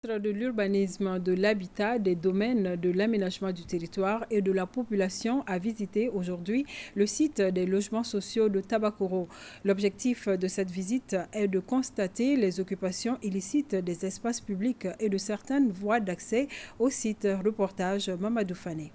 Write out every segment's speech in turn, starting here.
De l'urbanisme, de l'habitat, des domaines de l'aménagement du territoire et de la population a visité aujourd'hui le site des logements sociaux de Tabakoro. L'objectif de cette visite est de constater les occupations illicites des espaces publics et de certaines voies d'accès au site. Reportage Mamadou Fane.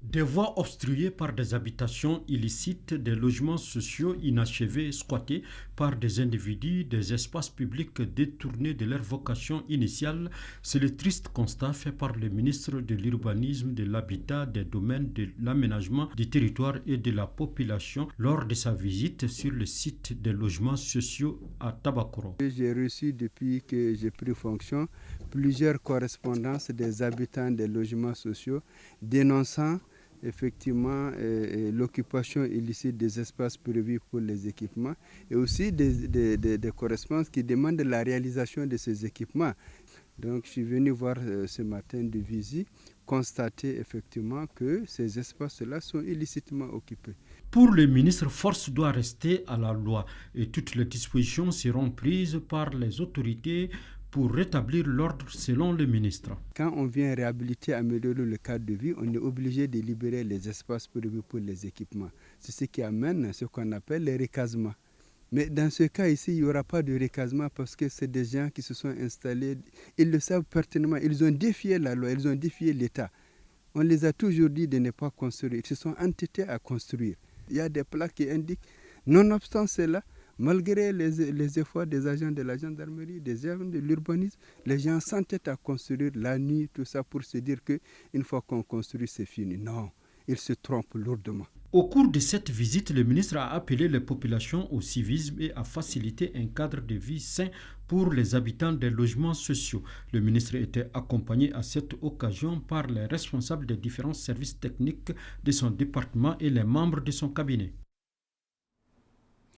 Des voies obstruées par des habitations illicites, des logements sociaux inachevés squattés par des individus, des espaces publics détournés de leur vocation initiale, c'est le triste constat fait par le ministre de l'Urbanisme, de l'Habitat, des Domaines, de l'Aménagement du territoire et de la population lors de sa visite sur le site des logements sociaux à Tabakoro. J'ai reçu depuis que j'ai pris fonction plusieurs correspondances des habitants des logements sociaux dénonçant effectivement l'occupation illicite des espaces prévus pour les équipements et aussi des correspondances qui demandent la réalisation de ces équipements. Donc je suis venu voir ce matin de visite, constater effectivement que ces espaces-là sont illicitement occupés. Pour le ministre, force doit rester à la loi et toutes les dispositions seront prises par les autorités pour rétablir l'ordre selon le ministre. Quand on vient réhabiliter, améliorer le cadre de vie, on est obligé de libérer les espaces prévus pour les équipements. C'est ce qui amène ce qu'on appelle les recasements. Mais dans ce cas ici, il n'y aura pas de recasement parce que c'est des gens qui se sont installés, ils le savent pertinemment, ils ont défié la loi, ils ont défié l'État. On les a toujours dit de ne pas construire, ils se sont entêtés à construire. Il y a des plaques qui indiquent, nonobstant cela, malgré les efforts des agents de la gendarmerie, des agents de l'urbanisme, les gens s'entêtent à construire la nuit, tout ça pour se dire qu'une fois qu'on construit, c'est fini. Non, ils se trompent lourdement. Au cours de cette visite, le ministre a appelé les populations au civisme et à faciliter un cadre de vie sain pour les habitants des logements sociaux. Le ministre était accompagné à cette occasion par les responsables des différents services techniques de son département et les membres de son cabinet.